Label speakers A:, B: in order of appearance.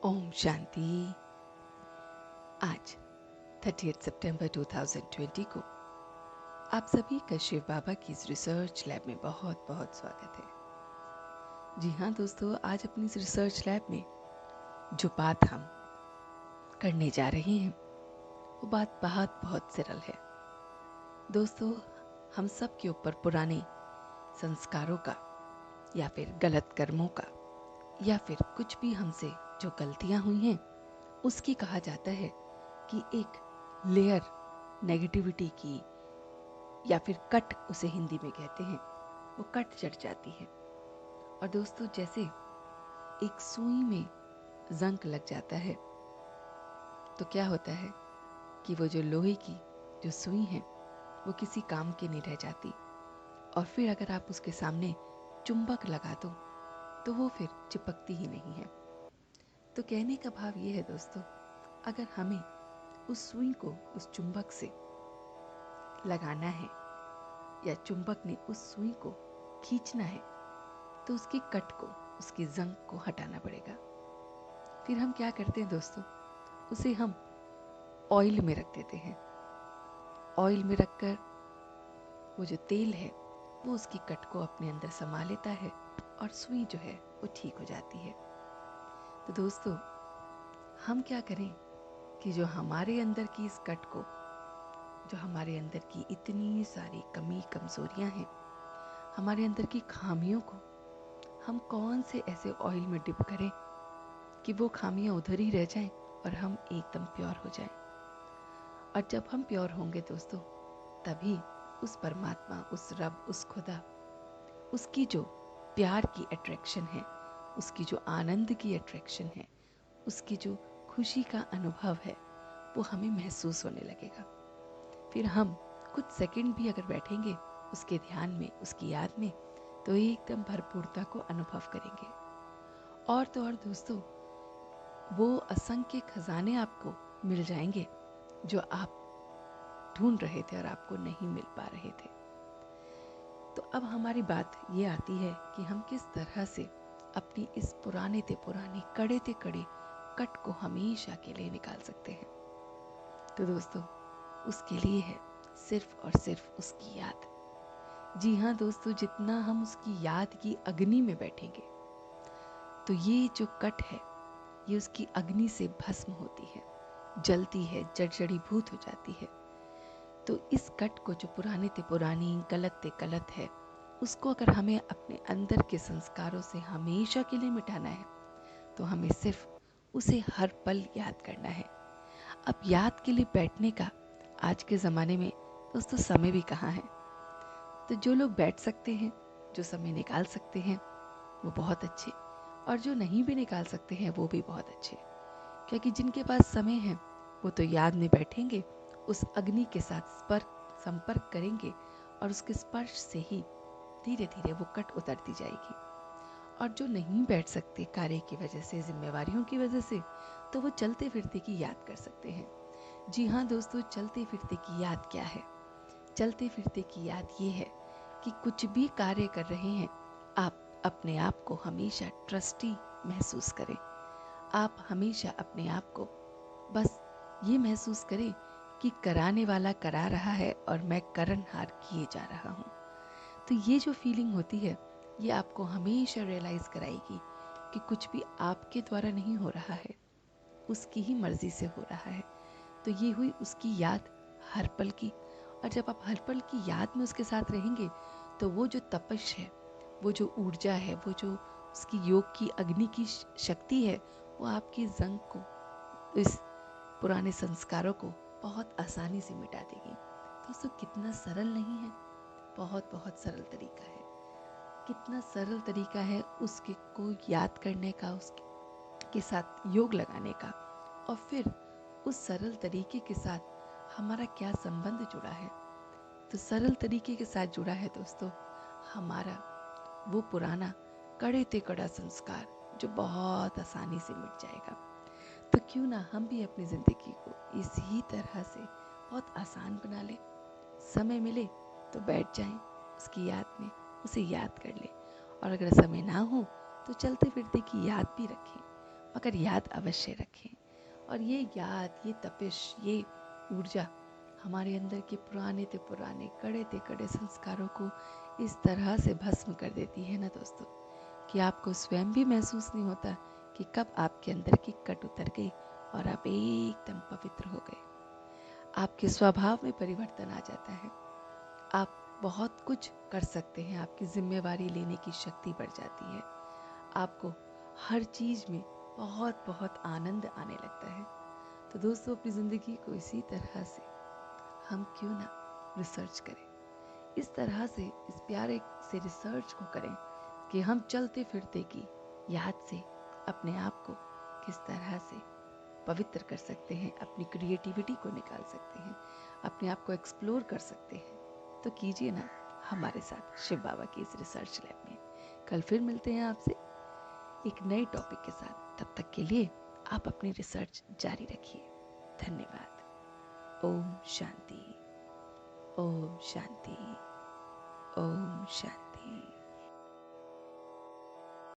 A: ओम शांति। आज 30 सितंबर 2020 को आप सभी का शिव बाबा की इस रिसर्च लैब में बहुत बहुत स्वागत है। जी हाँ दोस्तों, आज अपनी इस रिसर्च लैब में जो बात हम करने जा रहे हैं वो बात बहुत सरल है। दोस्तों, हम सब के ऊपर पुराने संस्कारों का या फिर गलत कर्मों का या फिर कुछ भी हमसे जो गलतियां हुई हैं उसकी कहा जाता है कि एक लेयर नेगेटिविटी की या फिर कट उसे हिंदी में कहते हैं, वो कट चढ़ जाती है। और दोस्तों, जैसे एक सुई में जंग लग जाता है तो क्या होता है कि वो जो लोहे की जो सुई है वो किसी काम की नहीं रह जाती, और फिर अगर आप उसके सामने चुंबक लगा दो तो वो फिर चिपकती ही नहीं है। तो कहने का भाव ये है दोस्तों, अगर हमें उस सुई को उस चुंबक से लगाना है या चुंबक ने उस सुई को खींचना है तो उसकी कट को, उसकी जंग को हटाना पड़ेगा। फिर हम क्या करते हैं दोस्तों, उसे हम ऑयल में रख देते हैं। ऑयल में रखकर वो जो तेल है वो उसकी कट को अपने अंदर समा लेता है और सुई जो है वो ठीक हो जाती है। तो दोस्तों, हम क्या करें कि जो हमारे अंदर की इस कट को, जो हमारे अंदर की इतनी सारी कमी कमजोरियां हैं, हमारे अंदर की खामियों को हम कौन से ऐसे ऑयल में डिप करें कि वो खामियां उधर ही रह जाएं और हम एकदम प्योर हो जाएं। और जब हम प्योर होंगे दोस्तों, तभी उस परमात्मा, उस रब, उस खुदा, उसकी जो प्यार की अट्रैक्शन है, उसकी जो आनंद की अट्रैक्शन है, उसकी जो खुशी का अनुभव है, वो हमें महसूस होने लगेगा। फिर हम कुछ सेकंड भी अगर बैठेंगे उसके ध्यान में, उसकी याद में, तो एकदम भरपूरता को अनुभव करेंगे। और तो और दोस्तों, वो असंख्य खजाने आपको मिल जाएंगे जो आप ढूंढ रहे थे और आपको नहीं मिल पा रहे थे। तो अब हमारी बात ये आती है कि हम किस तरह से अपनी इस पुराने ते पुरानी, कड़े ते कड़े कट को हमेशा के लिए निकाल सकते हैं। तो दोस्तों, उसके लिए है सिर्फ और सिर्फ उसकी याद। जी हाँ दोस्तों, जितना हम उसकी याद की अग्नि में बैठेंगे तो ये जो कट है ये उसकी अग्नि से भस्म होती है, जलती है, जर्जरीभूत हो जाती है। तो इस कट को, जो पुराने ते पुरानी, गलत ते गलत है, उसको अगर हमें अपने अंदर के संस्कारों से हमेशा के लिए मिटाना है तो हमें सिर्फ उसे हर पल याद करना है। अब याद के लिए बैठने का आज के ज़माने में दोस्तों समय भी कहाँ है। तो जो लोग बैठ सकते हैं, जो समय निकाल सकते हैं, वो बहुत अच्छे, और जो नहीं भी निकाल सकते हैं वो भी बहुत अच्छे। क्योंकि जिनके पास समय है वो तो याद में बैठेंगे, उस अग्नि के साथ संपर्क करेंगे और उसके स्पर्श से ही धीरे धीरे वो कट उतरती जाएगी। और जो नहीं बैठ सकते कार्य की वजह से, जिम्मेवारियों की वजह से, तो वो चलते फिरते की याद कर सकते हैं। जी हाँ दोस्तों, चलते फिरते की याद क्या है? चलते फिरते की याद ये है कि कुछ भी कार्य कर रहे हैं, आप अपने आप को हमेशा ट्रस्टी महसूस करें। आप हमेशा अपने आप को बस ये महसूस करें कि कराने वाला करा रहा है और मैं करनहार किए जा रहा हूँ। तो ये जो फीलिंग होती है ये आपको हमेशा रियलाइज कराएगी कि कुछ भी आपके द्वारा नहीं हो रहा है, उसकी ही मर्जी से हो रहा है। तो ये हुई उसकी याद हर पल की। और जब आप हर पल की याद में उसके साथ रहेंगे तो वो जो तपश है, वो जो ऊर्जा है, वो जो उसकी योग की अग्नि की शक्ति है, वो आपकी जंग को, इस पुराने संस्कारों को बहुत आसानी से मिटा देगी। दोस्तों, कितना सरल नहीं है? बहुत बहुत सरल तरीका है। कितना सरल तरीका है उसके को याद करने का, उसके के साथ योग लगाने का। और फिर उस सरल तरीके के साथ हमारा क्या संबंध जुड़ा है? तो सरल तरीके के साथ जुड़ा है दोस्तों हमारा वो पुराना कड़े ते कड़ा संस्कार, जो बहुत आसानी से मिट जाएगा। तो क्यों ना हम भी अपनी जिंदगी को इसी तरह से बहुत आसान बना ले। समय मिले तो बैठ जाएं उसकी याद में, उसे याद कर ले। और अगर समय ना हो तो चलते फिरते की याद भी रखें मगर याद अवश्य रखें। और ये याद, ये तपिश, ये ऊर्जा हमारे अंदर के पुराने ते पुराने, कड़े ते कड़े संस्कारों को इस तरह से भस्म कर देती है ना दोस्तों, कि आपको स्वयं भी महसूस नहीं होता कि कब आपके अंदर की कट उतर गई और आप एकदम पवित्र हो गए। आपके स्वभाव में परिवर्तन आ जाता है। आप बहुत कुछ कर सकते हैं, आपकी जिम्मेवारी लेने की शक्ति बढ़ जाती है, आपको हर चीज में बहुत बहुत आनंद आने लगता है। तो दोस्तों, अपनी जिंदगी को इसी तरह से हम क्यों ना रिसर्च करें, इस तरह से, इस प्यारे से रिसर्च को करें कि हम चलते फिरते की याद से अपने आप को किस तरह से पवित्र कर सकते हैं, अपनी क्रिएटिविटी को निकाल सकते हैं, अपने आप को एक्सप्लोर कर सकते हैं। तो कीजिए ना हमारे साथ शिव बाबा की इस रिसर्च लैब में। कल फिर मिलते हैं आपसे एक नए टॉपिक के साथ। तब तक के लिए आप अपनी रिसर्च जारी रखिए। धन्यवाद। ओम शांति, ओम शांति, ओम शांति।